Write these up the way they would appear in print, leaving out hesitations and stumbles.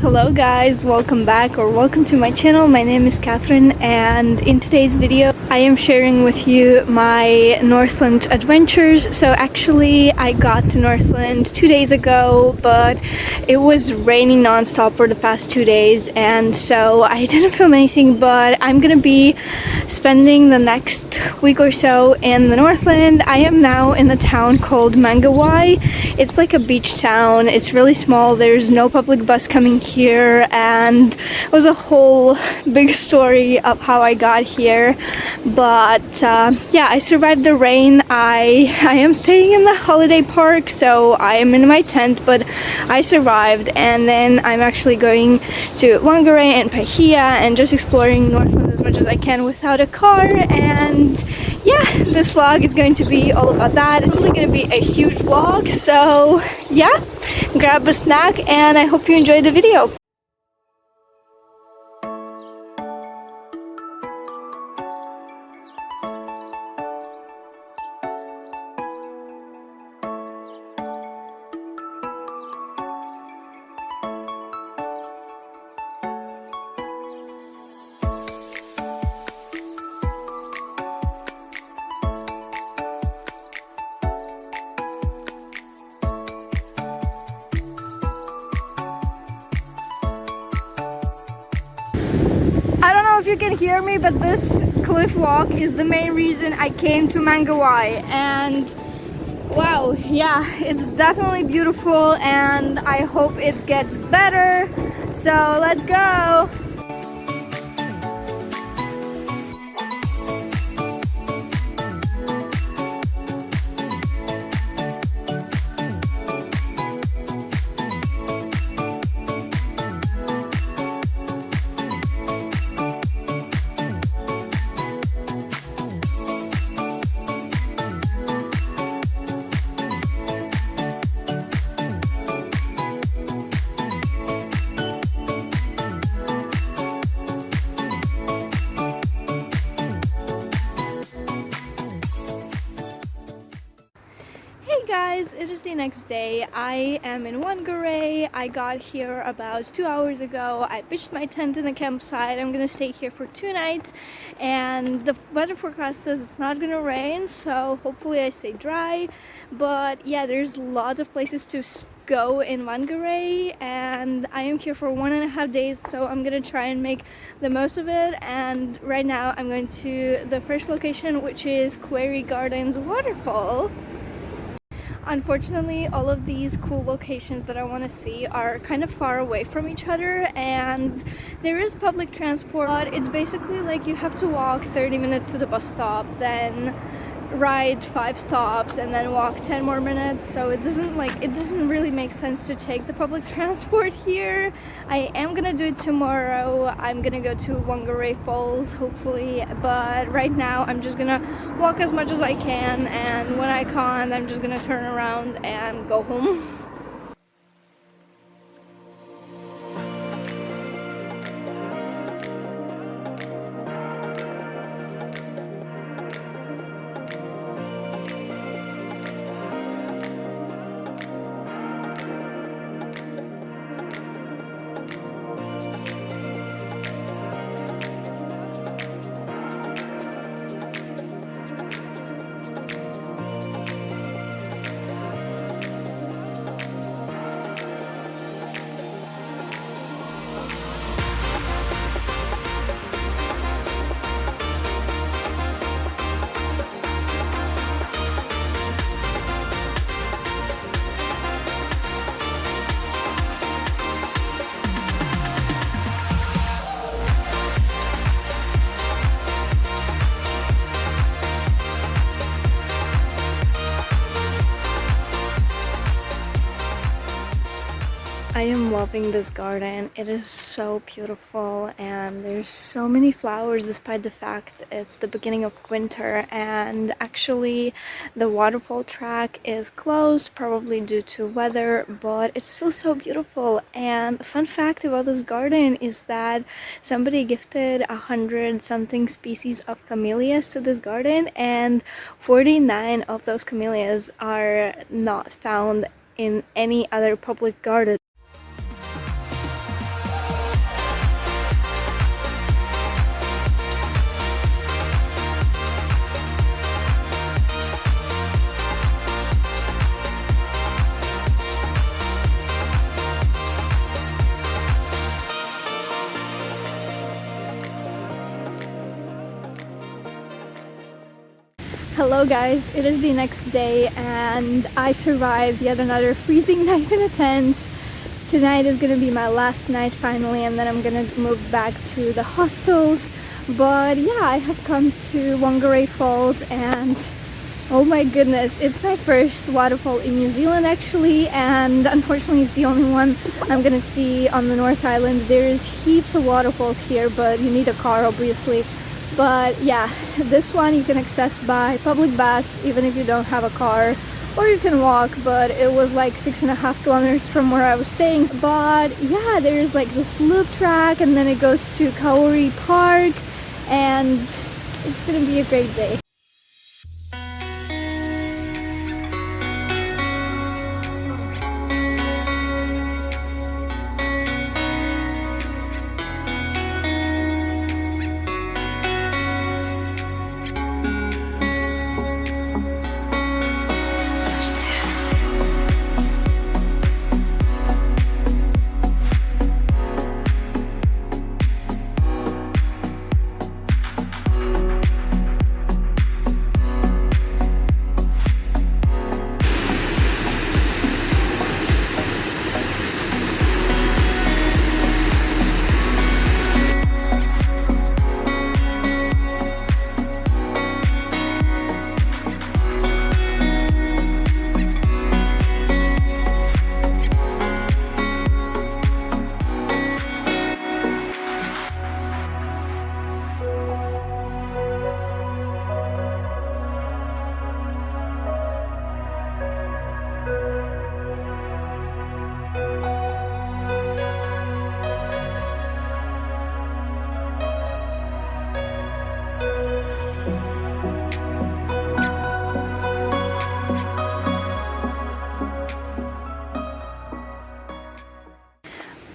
Hello guys, welcome back or welcome to my channel. My name is Catherine and in today's video I am sharing with you my Northland adventures. So actually I got to Northland 2 days ago, but it was raining non-stop for the past 2 days and so I didn't film anything, but I'm gonna be spending the next week or so in the Northland. I am now in a town called Mangawai. It's like a beach town. It's really small. There's no public bus coming here and it was a whole big story of how I got here. But yeah, I survived the rain. I am staying in the holiday park, so I am in my tent, but I survived. And then I'm actually going to Whangarei and Pahia and just exploring Northland as much as I can without a car. And yeah, this vlog is going to be all about that. It's really going to be a huge vlog, so yeah, grab a snack and I hope you enjoy the video. I don't know if you can hear me, but this cliff walk is the main reason I came to Mangawai. And wow, yeah, it's definitely beautiful and I hope it gets better. So let's go. Hey guys, it is the next day. I am in Whangarei. I got here about 2 hours ago. I pitched my tent in the campsite. I'm gonna stay here for 2 nights and the weather forecast says it's not gonna rain, so hopefully I stay dry. But yeah, there's lots of places to go in Whangarei and I am here for 1.5 days, so I'm gonna try and make the most of it. And right now I'm going to the first location, which is Quarry Gardens waterfall. Unfortunately, all of these cool locations that I want to see are kind of far away from each other, and there is public transport, but it's basically like you have to walk 30 minutes to the bus stop, then ride 5 stops and then walk 10 more minutes. So it doesn't really make sense to take the public transport here. I am gonna do it tomorrow. I'm gonna go to Whangarei Falls hopefully, but right now I'm just gonna walk as much as I can, and when I can't, I'm just gonna turn around and go home. I am loving this garden. It is so beautiful and there's so many flowers despite the fact it's the beginning of winter, and actually the waterfall track is closed probably due to weather, but it's still so beautiful. And fun fact about this garden is that somebody gifted 100 something species of camellias to this garden, and 49 of those camellias are not found in any other public garden. Hello guys, it is the next day and I survived yet another freezing night in a tent. Tonight is gonna be my last night finally, and then I'm gonna move back to the hostels. But yeah, I have come to Whangarei Falls and oh my goodness, it's my first waterfall in New Zealand actually, and unfortunately it's the only one I'm gonna see on the North Island. There's heaps of waterfalls here, but you need a car obviously. But yeah, this one you can access by public bus even if you don't have a car, or you can walk, but it was like 6.5 kilometers from where I was staying. But yeah, there's like this loop track and then it goes to Kauri Park, and it's gonna be a great day.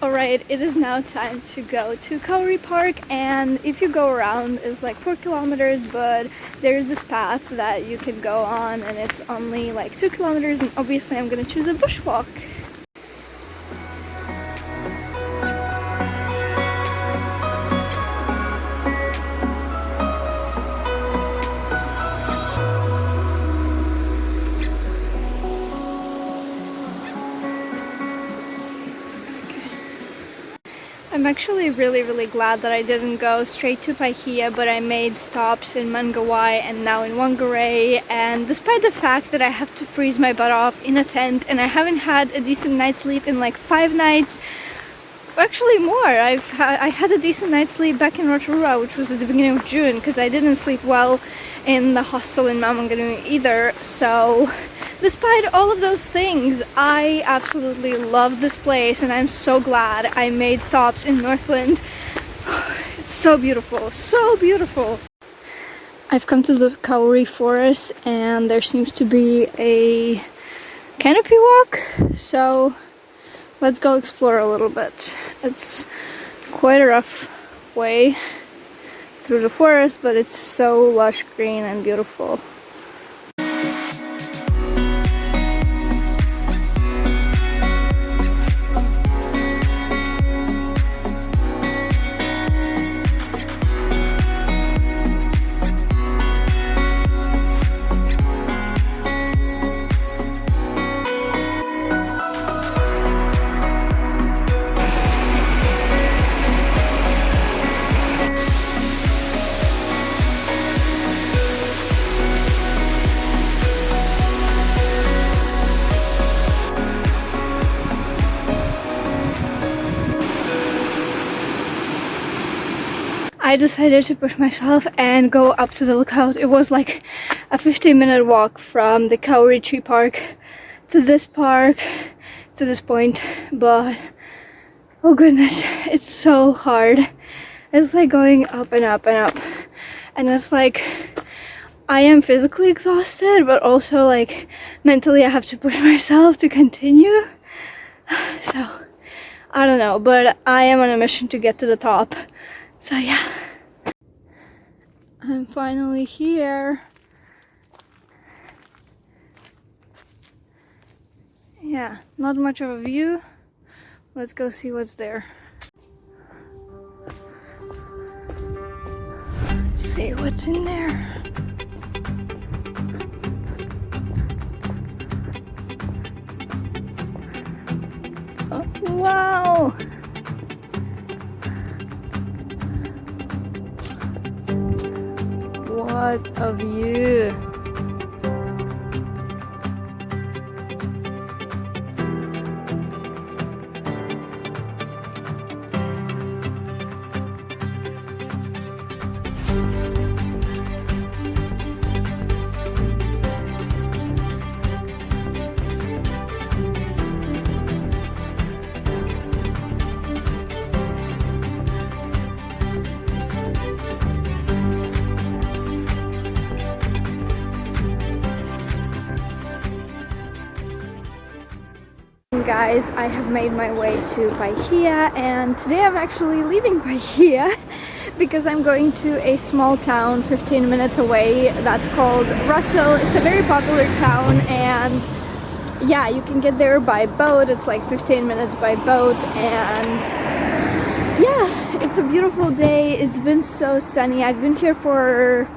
Alright, it is now time to go to Kauri Park, and if you go around it's like 4 kilometers, but there's this path that you can go on and it's only like 2 kilometers, and obviously I'm gonna choose a bushwalk. I'm actually really glad that I didn't go straight to Paihia, but I made stops in Mangawai and now in Whangarei, and despite the fact that I have to freeze my butt off in a tent and I haven't had a decent night's sleep in like 5 nights, actually more. I had a decent night's sleep back in Rotorua, which was at the beginning of June, because I didn't sleep well in the hostel in Mount Maunganui either. So despite all of those things, I absolutely love this place and I'm so glad I made stops in Northland. It's so beautiful, so beautiful. I've come to the Kauri forest and there seems to be a canopy walk, so let's go explore a little bit. It's quite a rough way through the forest, but it's so lush green and beautiful. I decided to push myself and go up to the lookout. It was like a 15-minute walk from the Kauri Tree Park to this park, to this point, but oh goodness, it's so hard. It's like going up and up and up, and it's like I am physically exhausted, but also like mentally I have to push myself to continue. So I don't know, but I am on a mission to get to the top. So yeah, I'm finally here. Yeah, not much of a view. Let's go see what's there. Let's see what's in there. Wow! What a view! Guys, I have made my way to Bahia, and today I'm actually leaving Bahia because I'm going to a small town 15 minutes away that's called Russell. It's a very popular town, and yeah, you can get there by boat. It's like 15 minutes by boat, and yeah, it's a beautiful day. It's been so sunny. I've been here for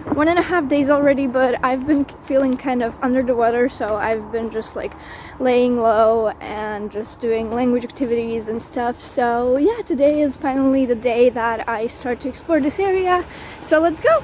1.5 days already, but I've been feeling kind of under the weather, so I've been just like laying low and just doing language activities and stuff. So yeah, today is finally the day that I start to explore this area, so let's go!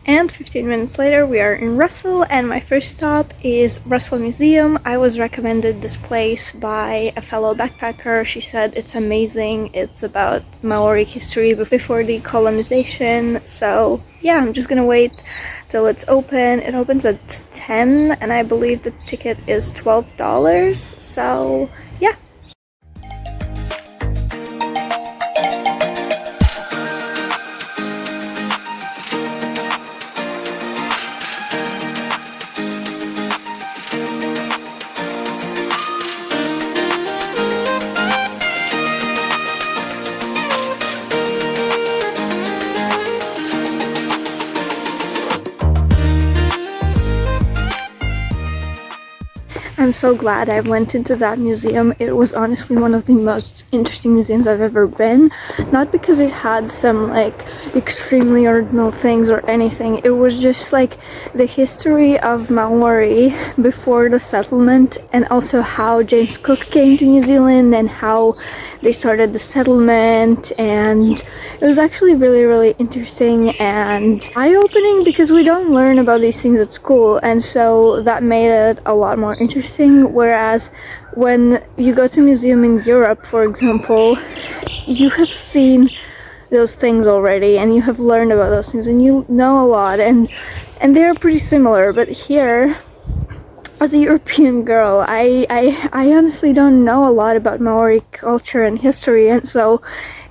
And 15 minutes later we are in Russell, and my first stop is Russell Museum. I was recommended this place by a fellow backpacker. She said it's amazing. It's about Maori history before the colonization. So yeah, I'm just gonna wait till it's open. It opens at 10 and I believe the ticket is $12. So yeah. I'm so glad I went into that museum. It was honestly one of the most interesting museums I've ever been. Not because it had some like extremely original things or anything. It was just like the history of Maori before the settlement, and also how James Cook came to New Zealand and how they started the settlement. And it was actually really interesting and eye-opening because we don't learn about these things at school, and so that made it a lot more interesting. Whereas when you go to a museum in Europe, for example, you have seen those things already and you have learned about those things and you know a lot, and they're pretty similar. But here, as a European girl, I honestly don't know a lot about Maori culture and history, and so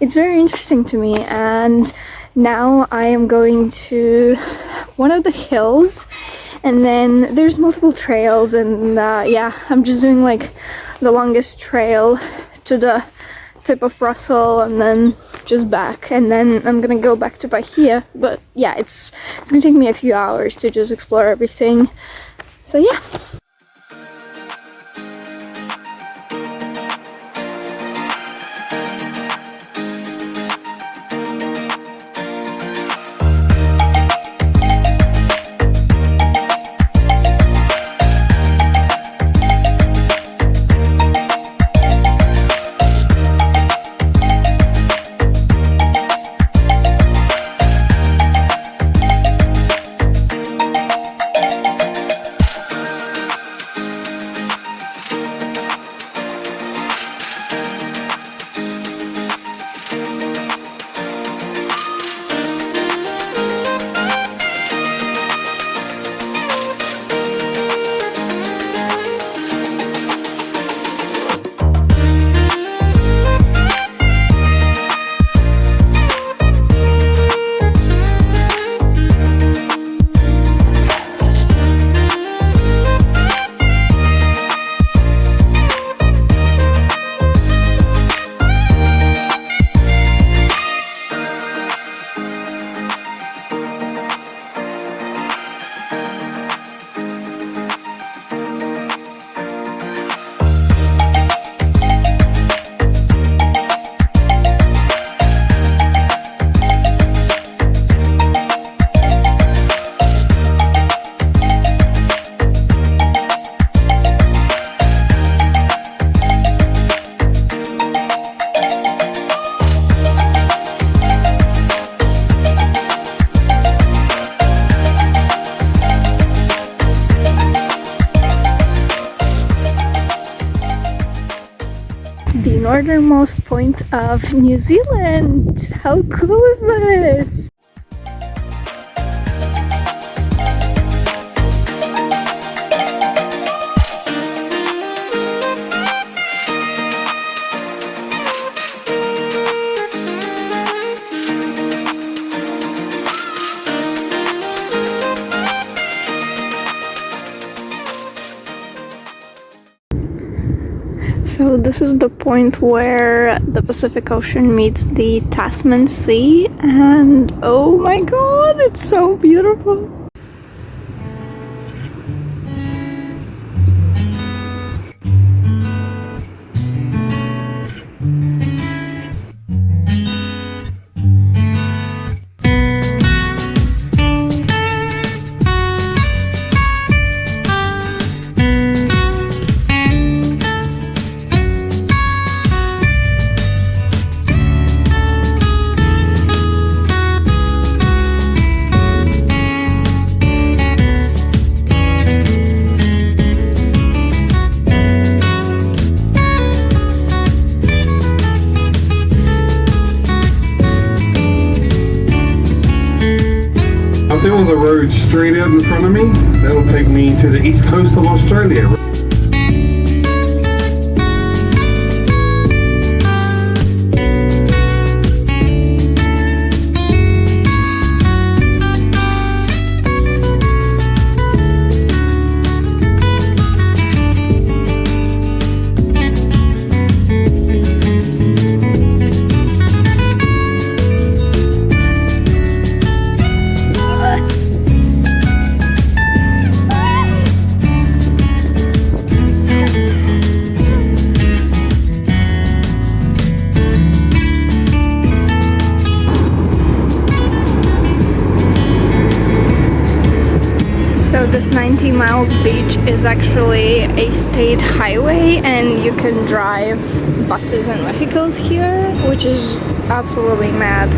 it's very interesting to me. And now I am going to one of the hills, and then there's multiple trails, and yeah, I'm just doing like the longest trail to the tip of Russell and then just back, and then I'm gonna go back to Bahia. But yeah, it's gonna take me a few hours to just explore everything, so yeah. northernmost point of New Zealand. How cool is this? So this is the point where the Pacific Ocean meets the Tasman Sea, and oh my god, it's so beautiful. There was a road straight out in front of me. That'll take me to the east coast of Australia. So this 90 miles beach is actually a state highway, and you can drive buses and vehicles here, which is absolutely mad.